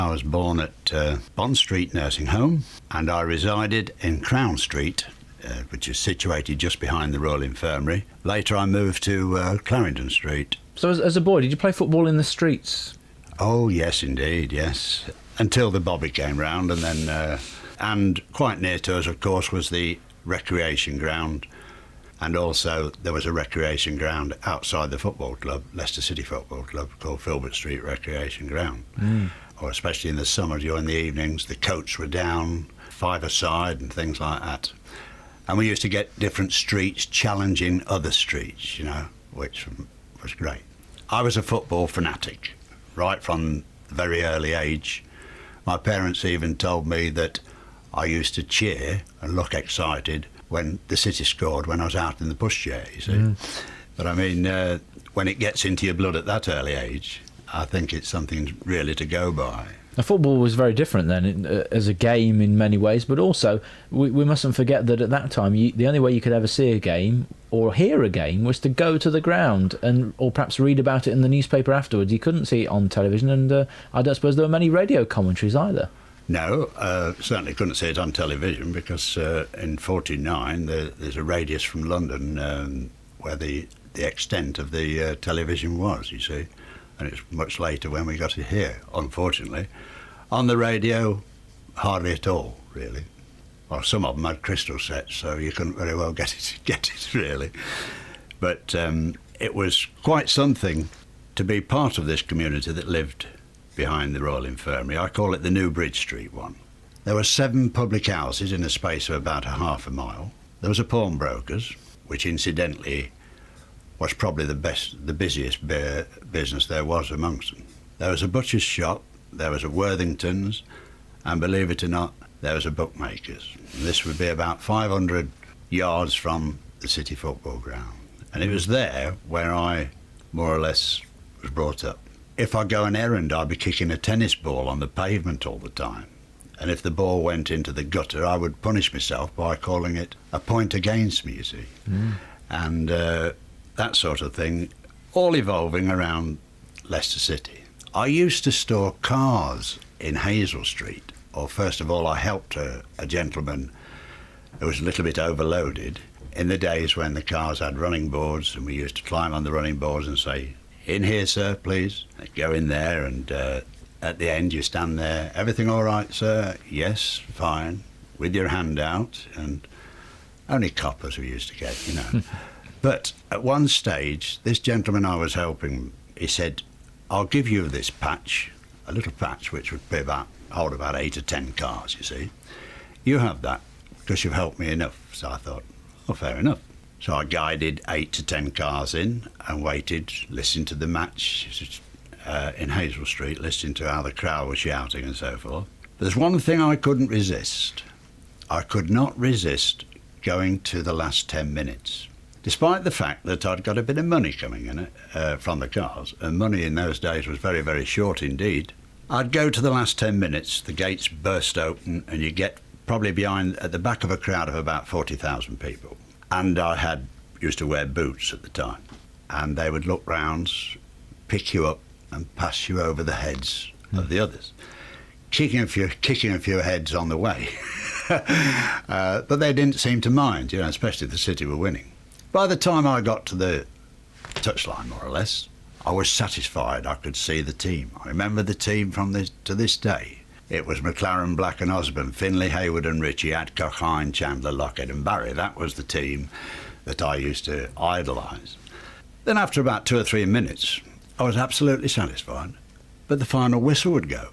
I was born at Bond Street Nursing Home, and I resided in Crown Street, which is situated just behind the Royal Infirmary. Later I moved to Clarendon Street. So as a boy, did you play football in the streets? Oh, yes, indeed, yes. Until the Bobby came round, and then... and quite near to us, of course, was the recreation ground. And also there was a recreation ground outside the football club, Leicester City Football Club, called Filbert Street Recreation Ground. Or especially in the summer, during the evenings, the coats were down, five-a-side and things like that. And we used to get different streets challenging other streets, you know, which was great. I was a football fanatic, right from a very early age. My parents even told me that I used to cheer and look excited when the City scored when I was out in the pushchair, you see. But I mean, when it gets into your blood at that early age, I think it's something really to go by. Now, football was very different then as a game in many ways, but also we mustn't forget that at that time the only way you could ever see a game or hear a game was to go to the ground or perhaps read about it in the newspaper afterwards. You couldn't see it on television, and I don't suppose there were many radio commentaries either. No, certainly couldn't see it on television because in '49 there's a radius from London where the extent of the television was, you see. And it's much later when we got it here, unfortunately. On the radio, hardly at all, really. Well, some of them had crystal sets, so you couldn't very well get it really. But it was quite something to be part of this community that lived behind the Royal Infirmary. I call it the New Bridge Street one. There were 7 public houses in a space of about a half a mile. There was a pawnbroker's, which incidentally was probably the busiest business there was amongst them. There was a butcher's shop, there was a Worthington's, and believe it or not, there was a bookmaker's. And this would be about 500 yards from the City football ground. And it was there where I more or less was brought up. If I go an errand, I'd be kicking a tennis ball on the pavement all the time. And if the ball went into the gutter, I would punish myself by calling it a point against me, you see. And that sort of thing, all evolving around Leicester City. I used to store cars in Hazel Street. Or first of all, I helped a gentleman who was a little bit overloaded in the days when the cars had running boards, and we used to climb on the running boards and say, "In here, sir, please." I'd go in there, and at the end you stand there. "Everything all right, sir?" "Yes, fine," with your hand out, and only coppers we used to get, you know. But at one stage, this gentleman I was helping, he said, "I'll give you this patch, a little patch which would be hold about 8 or 10 cars, you see. You have that, because you've helped me enough." So I thought, oh, fair enough. So I guided 8 to 10 cars in and waited, listened to the match in Hazel Street, listening to how the crowd was shouting and so forth. But there's one thing I couldn't resist. I could not resist going to the last 10 minutes. Despite the fact that I'd got a bit of money coming in from the cars, and money in those days was very, very short indeed, I'd go to the last 10 minutes, the gates burst open, and you get probably at the back of a crowd of about 40,000 people. And I used to wear boots at the time, and they would look round, pick you up, and pass you over the heads of the others, kicking a few heads on the way. But they didn't seem to mind, you know, especially if the City were winning. By the time I got to the touchline, more or less, I was satisfied. I could see the team. I remember the team to this day. It was McLaren, Black and Osborne, Finlay, Hayward and Ritchie, Adcock, Hine, Chandler, Lockett and Barry. That was the team that I used to idolise. Then after about 2 or 3 minutes, I was absolutely satisfied. But the final whistle would go.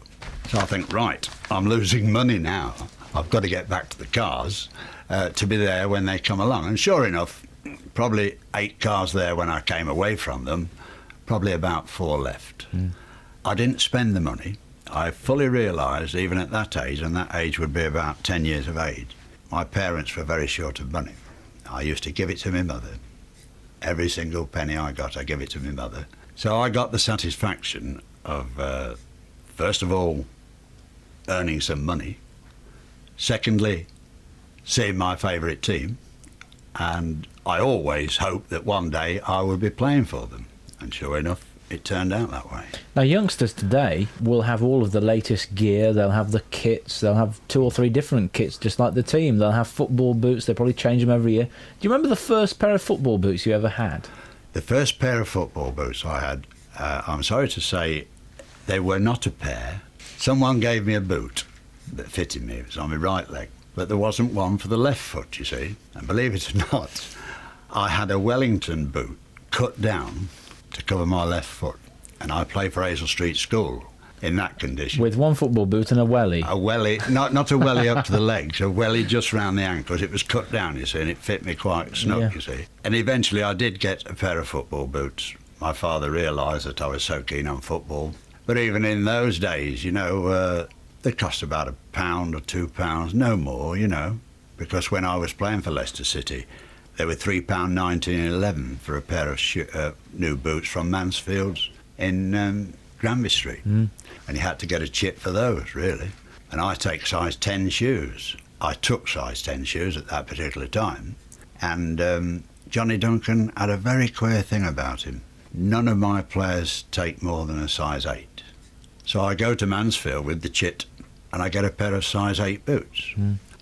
So I think, right, I'm losing money now. I've got to get back to the cars to be there when they come along. And sure enough, probably 8 cars there when I came away from them, probably about 4 left. I didn't spend the money. I fully realised, even at that age, and that age would be about 10 years of age, my parents were very short of money. I used to give it to my mother. Every single penny I got, I give it to my mother. So I got the satisfaction of, first of all, earning some money. Secondly, seeing my favourite team. And I always hoped that one day I would be playing for them. And sure enough, it turned out that way. Now, youngsters today will have all of the latest gear. They'll have the kits. They'll have 2 or 3 different kits, just like the team. They'll have football boots. They probably change them every year. Do you remember the first pair of football boots you ever had? The first pair of football boots I had, I'm sorry to say, they were not a pair. Someone gave me a boot that fitted me. It was on my right leg, but there wasn't one for the left foot, you see. And believe it or not, I had a Wellington boot cut down to cover my left foot, and I played for Hazel Street School in that condition. With one football boot and a welly? A welly, not a welly up to the legs, a welly just round the ankles. It was cut down, you see, and it fit me quite snug, you see. And eventually I did get a pair of football boots. My father realised that I was so keen on football. But even in those days, you know, they cost about £1 or £2, no more, you know, because when I was playing for Leicester City, they were £3.19.11 for a pair of new boots from Mansfield's in Granby Street. And you had to get a chip for those, really. And I take size 10 shoes. I took size 10 shoes at that particular time. And Johnny Duncan had a very queer thing about him. None of my players take more than a size 8. So I go to Mansfield with the chit and I get a pair of size 8 boots.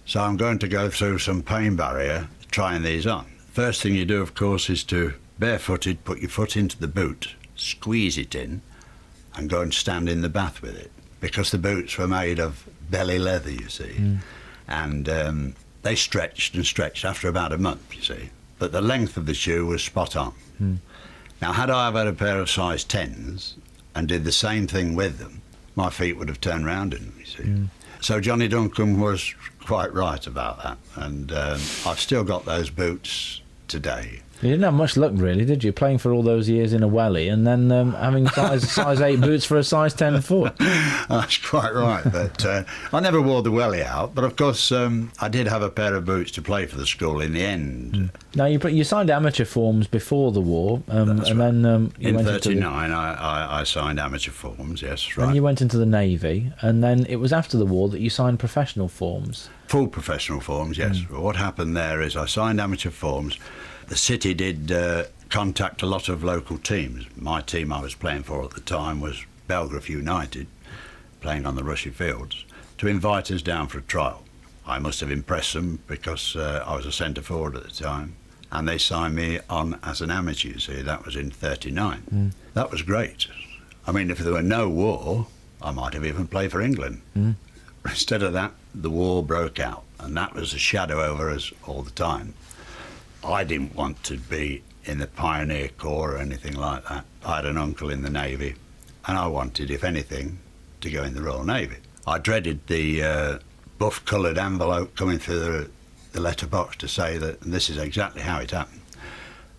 So I'm going to go through some pain barrier trying these on. First thing you do, of course, is to barefooted put your foot into the boot, squeeze it in, and go and stand in the bath with it, because the boots were made of belly leather, you see. And they stretched and stretched after about a month, you see. But the length of the shoe was spot on. Now, had I had a pair of size 10s and did the same thing with them, my feet would have turned round in them, you see. So Johnny Duncan was quite right about that, and I've still got those boots today. You didn't have much luck, really, did you? Playing for all those years in a welly and then having size 8 boots for a size 10 foot. That's quite right, but I never wore the welly out. But of course, I did have a pair of boots to play for the school in the end. Now, you signed amateur forms before the war, and right. then you in went '39, I signed amateur forms. Yes, right. Then you went into the Navy, and then it was after the war that you signed professional forms. Full professional forms, yes. Well, what happened there is I signed amateur forms. The city did contact a lot of local teams. My team I was playing for at the time was Belgrave United, playing on the Rushy Fields, to invite us down for a trial. I must have impressed them because I was a centre forward at the time, and they signed me on as an amateur, you see. That was in '39. That was great. I mean, if there were no war, I might have even played for England. Instead of that, the war broke out, and that was a shadow over us all the time. I didn't want to be in the Pioneer Corps or anything like that. I had an uncle in the Navy, and I wanted, if anything, to go in the Royal Navy. I dreaded the buff-coloured envelope coming through the letterbox to say that, and this is exactly how it happened,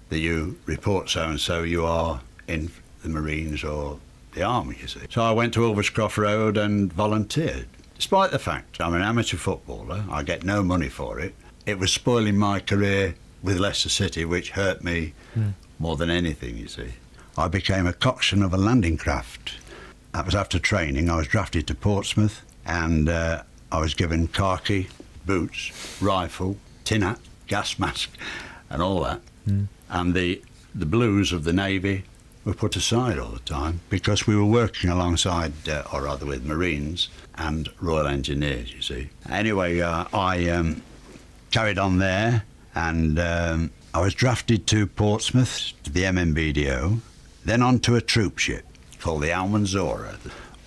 that you report so-and-so, you are in the Marines or the Army, you see. So I went to Ulverscroft Road and volunteered. Despite the fact I'm an amateur footballer, I get no money for it, it was spoiling my career with Leicester City, which hurt me more than anything, you see. I became a coxswain of a landing craft. That was after training. I was drafted to Portsmouth, and I was given khaki, boots, rifle, tin hat, gas mask, and all that. And the blues of the Navy were put aside all the time because we were working alongside, or rather with Marines and Royal Engineers, you see. Anyway, I carried on there, and I was drafted to Portsmouth, to the MMBDO, then on to a troop ship called the Almanzora.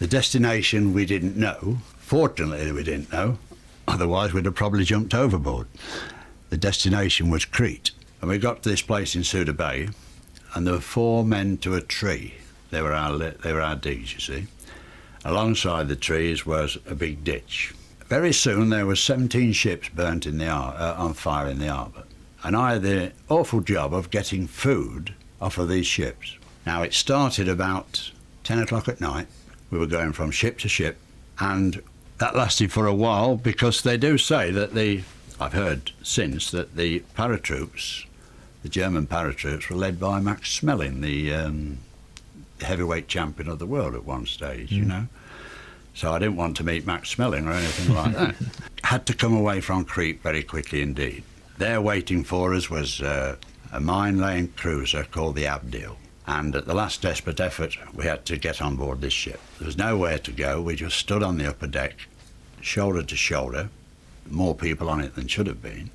The destination we didn't know. Fortunately, we didn't know. Otherwise, we'd have probably jumped overboard. The destination was Crete. And we got to this place in Suda Bay, and there were 4 men to a tree. They were our digs, you see. Alongside the trees was a big ditch. Very soon there were 17 ships burnt in the on fire in the harbour, and I had the awful job of getting food off of these ships. Now, it started about 10 o'clock at night. We were going from ship to ship, and that lasted for a while because they do say that I've heard since that the paratroops, the German paratroops, were led by Max Schmeling, the heavyweight champion of the world at one stage, you know. So I didn't want to meet Max Schmeling or anything like that. Had to come away from Crete very quickly indeed. There waiting for us was a mine-laying cruiser called the Abdil. And at the last desperate effort, we had to get on board this ship. There was nowhere to go. We just stood on the upper deck, shoulder to shoulder, more people on it than should have been.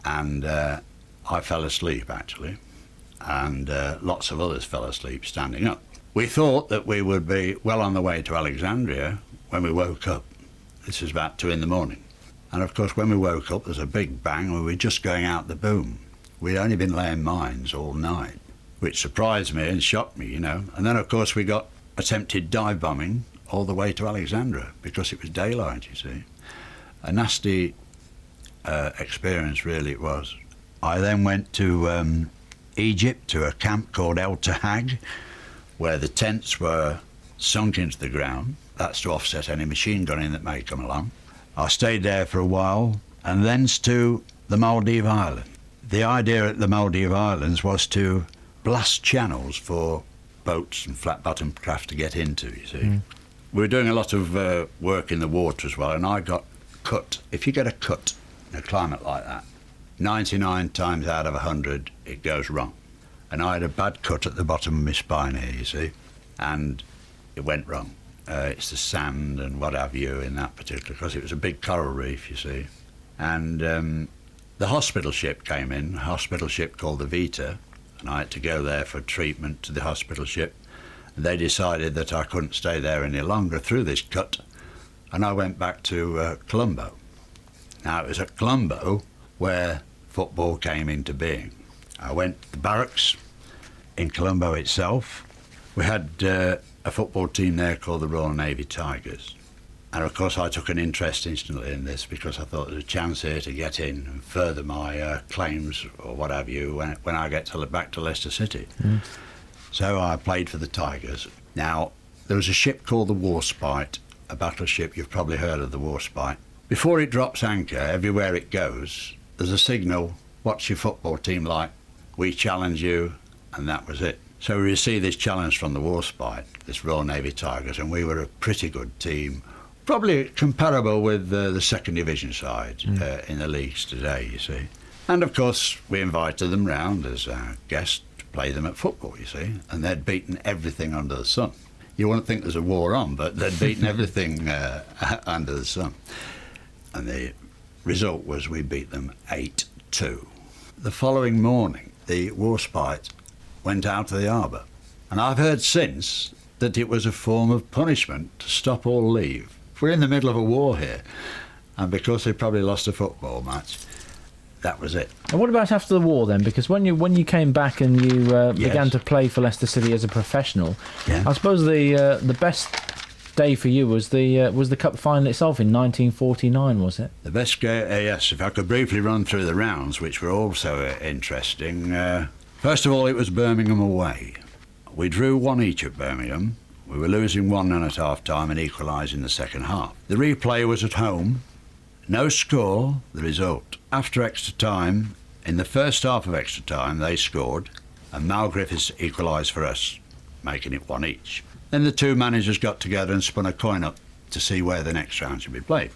And I fell asleep, actually, and lots of others fell asleep standing up. We thought that we would be well on the way to Alexandria when we woke up. This was about 2 a.m. And of course, when we woke up, there was a big bang, and we were just going out the boom. We'd only been laying mines all night, which surprised me and shocked me, you know. And then, of course, we got attempted dive bombing all the way to Alexandria because it was daylight, you see. A nasty experience, really, it was. I then went to Egypt, to a camp called El Tahag, where the tents were sunk into the ground. That's to offset any machine gunning that may come along. I stayed there for a while, and thence to the Maldive Islands. The idea at the Maldive Islands was to blast channels for boats and flat-bottomed craft to get into, you see. We were doing a lot of work in the water as well, and I got cut. If you get a cut in a climate like that, 99 times out of 100, it goes wrong. And I had a bad cut at the bottom of my spine here, you see, and it went wrong. It's the sand and what have you in that particular, because it was a big coral reef, you see. And the hospital ship came in, a hospital ship called the Vita, and I had to go there for treatment to the hospital ship. And they decided that I couldn't stay there any longer through this cut, and I went back to Colombo. Now, it was at Colombo where football came into being. I went to the barracks in Colombo itself. We had a football team there called the Royal Navy Tigers. And of course I took an interest instantly in this because I thought there was a chance here to get in and further my claims or what have you when I get back to Leicester City. So I played for the Tigers. Now, there was a ship called the Warspite, a battleship. You've probably heard of the Warspite. Before it drops anchor, everywhere it goes, there's a signal, what's your football team like? We challenge you, and that was it. So we received this challenge from the Warspite, this Royal Navy Tigers, and we were a pretty good team, probably comparable with the second division side in the leagues today, you see. And of course, we invited them round as guests to play them at football, you see, and they'd beaten everything under the sun. You wouldn't think there's a war on, but they'd beaten everything under the sun. And the result was we beat them 8-2. The following morning, the Warspite went out of the harbour. And I've heard since that it was a form of punishment to stop all leave. We're in the middle of a war here, and because they probably lost a football match, that was it. And what about after the war then? Because when you came back and you began to play for Leicester City as a professional, I suppose the best day for you was the Cup Final itself in 1949, was it? The best game, yes. If I could briefly run through the rounds, which were also interesting. First of all, it was Birmingham away. We drew 1 each at Birmingham. We were losing 1-0 at half-time and equalising the second half. The replay was at home. No score, the result. After extra time, in the first half of extra time, they scored, and Mal Griffiths equalised for us, making it 1 each. Then the two managers got together and spun a coin up to see where the next round should be played.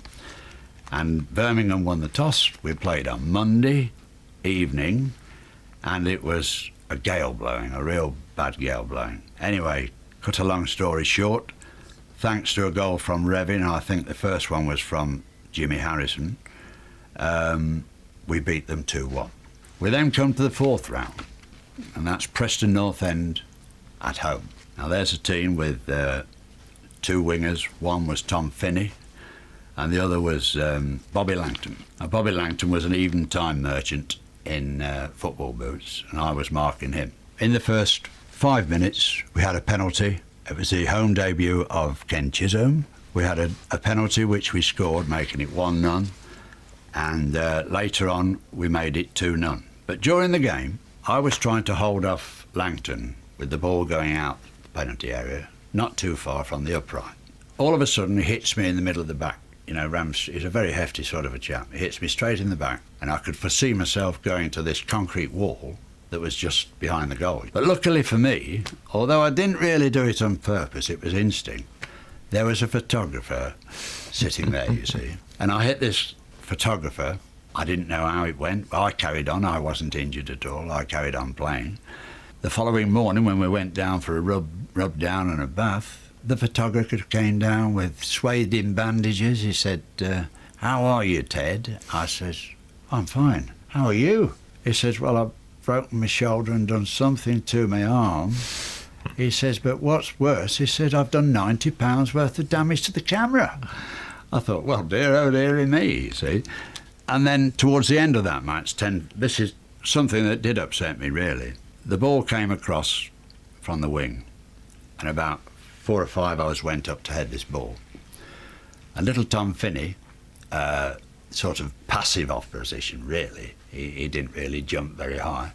And Birmingham won the toss. We played on Monday evening, and it was a gale blowing, a real bad gale blowing. Anyway, cut a long story short, thanks to a goal from Revin, I think the first one was from Jimmy Harrison, we beat them 2-1. We then come to the 4th round, and that's Preston North End at home. Now there's a team with 2 wingers. One was Tom Finney, and the other was Bobby Langton. Now Bobby Langton was an even-time merchant in football boots, and I was marking him. In the first 5 minutes, we had a penalty. It was the home debut of Ken Chisholm. We had a penalty which we scored, making it 1-0, and later on we made it 2-0. But during the game, I was trying to hold off Langton with the ball going out the penalty area, not too far from the upright. All of a sudden, he hits me in the middle of the back. You know, Rams, he's a very hefty sort of a chap. He hits me straight in the back, and I could foresee myself going to this concrete wall that was just behind the goal. But luckily for me, although I didn't really do it on purpose, it was instinct, there was a photographer sitting there, you see. And I hit this photographer. I didn't know how it went. I carried on. I wasn't injured at all. I carried on playing. The following morning, when we went down for a rub down and a bath, the photographer came down with swathed in bandages. He said, "How are you, Ted?" I says, "I'm fine. How are you?" He says, "Well, I've broken my shoulder and done something to my arm." He says, "But what's worse," he said, "I've done £90 worth of damage to the camera." I thought, well, dear, oh dearie me, you see. And then towards the end of that match, this is something that did upset me, really. The ball came across from the wing, and about 4 or 5 hours went up to head this ball. And little Tom Finney, sort of passive off position, really. He didn't really jump very high.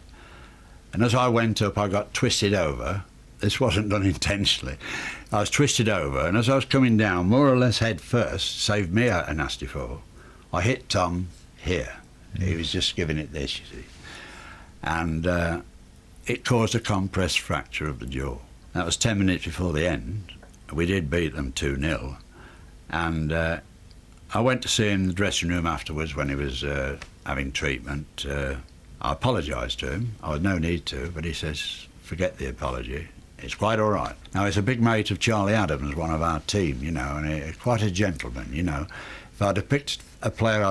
And as I went up, I got twisted over. This wasn't done intentionally. I was twisted over, and as I was coming down, more or less head first, saved me a nasty fall, I hit Tom here. He was just giving it this, you see. And it caused a compressed fracture of the jaw. That was 10 minutes before the end. We did beat them 2-0. And I went to see him in the dressing room afterwards when he was having treatment. I apologised to him. I had no need to, but he says, "Forget the apology. It's quite all right." Now, he's a big mate of Charlie Adams, one of our team, you know, and he's quite a gentleman, you know. If I'd have picked a player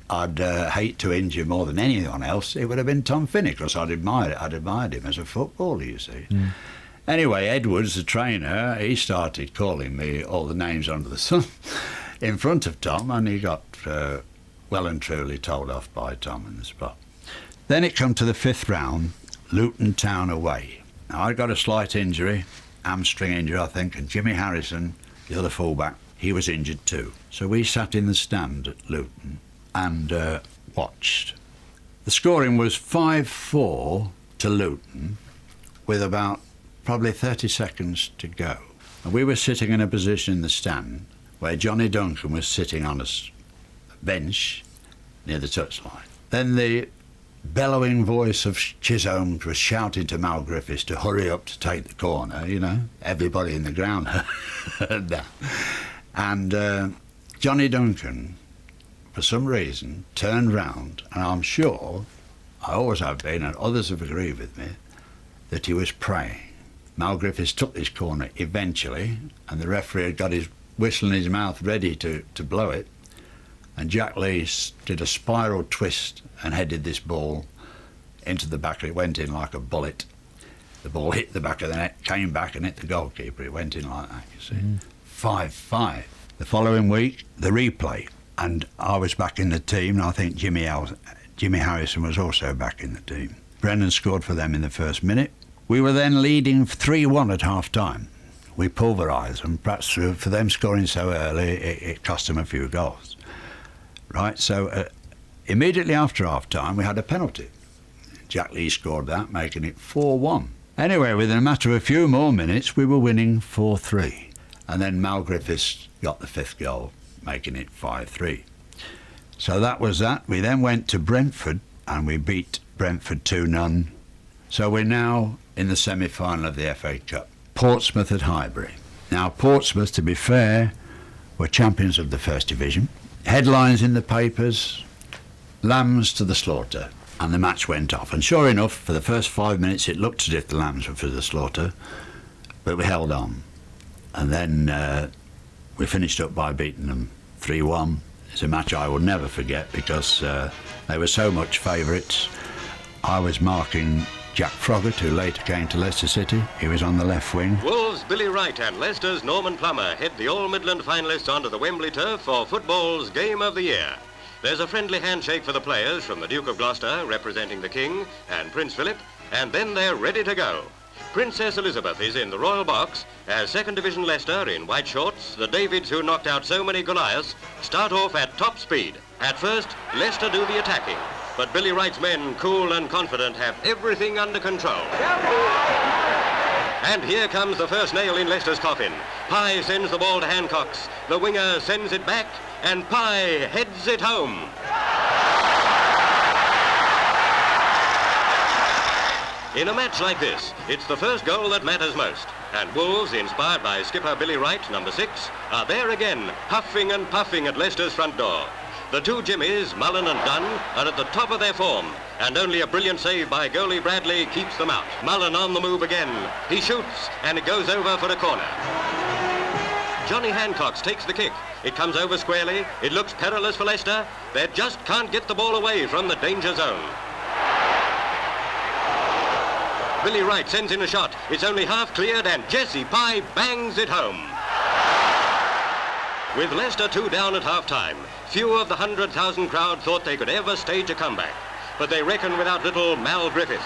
I'd hate to injure more than anyone else, it would have been Tom Finney, because I'd admired him as a footballer, you see. Mm. Anyway, Edwards, the trainer, he started calling me all the names under the sun in front of Tom, and he got well and truly told off by Tom on the spot. Then it come to the 5th round, Luton Town away. Now, I got a slight injury, hamstring injury, I think, and Jimmy Harrison, the other fullback, he was injured too. So we sat in the stand at Luton and watched. The scoring was 5-4 to Luton, with about probably 30 seconds to go. And we were sitting in a position in the stand where Johnny Duncan was sitting on a bench near the touchline. Then the bellowing voice of Chisholm was shouting to Mal Griffiths to hurry up to take the corner, you know. Everybody in the ground heard that. And Johnny Duncan, for some reason, turned round, and I'm sure, I always have been, and others have agreed with me, that he was praying. Mal Griffiths took this corner eventually, and the referee had got his whistle in his mouth ready to blow it, and Jack Lee did a spiral twist and headed this ball into the back. It went in like a bullet. The ball hit the back of the net, came back and hit the goalkeeper. It went in like that, you see. 5-5. The following week, the replay, and I was back in the team, and I think Jimmy Harrison was also back in the team. Brennan scored for them in the first minute. We were then leading 3-1 at half-time. We pulverised them, perhaps for them scoring so early, it cost them a few goals. Right, so immediately after half-time, we had a penalty. Jack Lee scored that, making it 4-1. Anyway, within a matter of a few more minutes, we were winning 4-3. And then Mal Griffiths got the 5th goal, making it 5-3. So that was that. We then went to Brentford, and we beat Brentford 2-0. So we're now in the semi-final of the F.A Cup. Portsmouth at Highbury. Now, Portsmouth, to be fair, were champions of the First Division. Headlines in the papers, Lambs to the slaughter, and the match went off. And sure enough, for the first 5 minutes, it looked as if the Lambs were for the slaughter, but we held on. And then we finished up by beating them 3-1. It's a match I will never forget because they were so much favourites. I was marking Jack Froggatt, who later came to Leicester City. He was on the left wing. Wolves' Billy Wright and Leicester's Norman Plummer head the All-Midland finalists onto the Wembley turf for football's Game of the Year. There's a friendly handshake for the players from the Duke of Gloucester, representing the King, and Prince Philip, and then they're ready to go. Princess Elizabeth is in the royal box as 2nd Division Leicester, in white shorts, the Davids who knocked out so many Goliaths, start off at top speed. At first, Leicester do the attacking, but Billy Wright's men, cool and confident, have everything under control. And here comes the first nail in Leicester's coffin. Pye sends the ball to Hancock's. The winger sends it back, and Pye heads it home. In a match like this, it's the first goal that matters most. And Wolves, inspired by skipper Billy Wright, number 6, are there again, huffing and puffing at Leicester's front door. The two Jimmies, Mullen and Dunn, are at the top of their form, and only a brilliant save by goalie Bradley keeps them out. Mullen on the move again. He shoots, and it goes over for a corner. Johnny Hancox takes the kick. It comes over squarely. It looks perilous for Leicester. They just can't get the ball away from the danger zone. Billy Wright sends in a shot. It's only half cleared, and Jesse Pye bangs it home. With Leicester 2 down at half-time, few of the 100,000 crowd thought they could ever stage a comeback. But they reckon without little Mal Griffiths.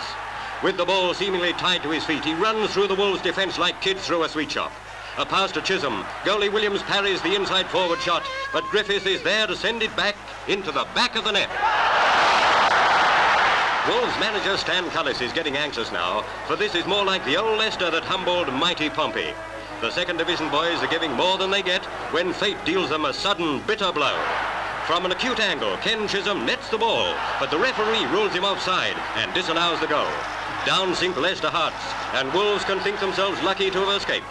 With the ball seemingly tied to his feet, he runs through the Wolves' defence like kids through a sweet shop. A pass to Chisholm. Goalie Williams parries the inside forward shot, but Griffiths is there to send it back into the back of the net. Wolves manager Stan Cullis is getting anxious now, for this is more like the old Leicester that humbled mighty Pompey. The second division boys are giving more than they get when fate deals them a sudden, bitter blow. From an acute angle, Ken Chisholm nets the ball, but the referee rules him offside and disallows the goal. Down sink Leicester hearts, and Wolves can think themselves lucky to have escaped.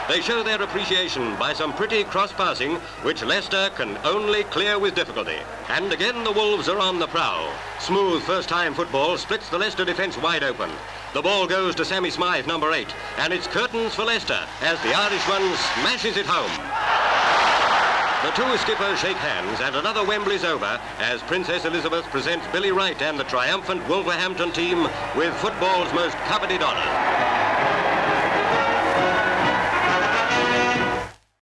They show their appreciation by some pretty cross-passing, which Leicester can only clear with difficulty. And again the Wolves are on the prowl. Smooth first-time football splits the Leicester defence wide open. The ball goes to Sammy Smythe, number 8, and it's curtains for Leicester as the Irish one smashes it home. The two skippers shake hands, and another Wembley's over as Princess Elizabeth presents Billy Wright and the triumphant Wolverhampton team with football's most coveted honour.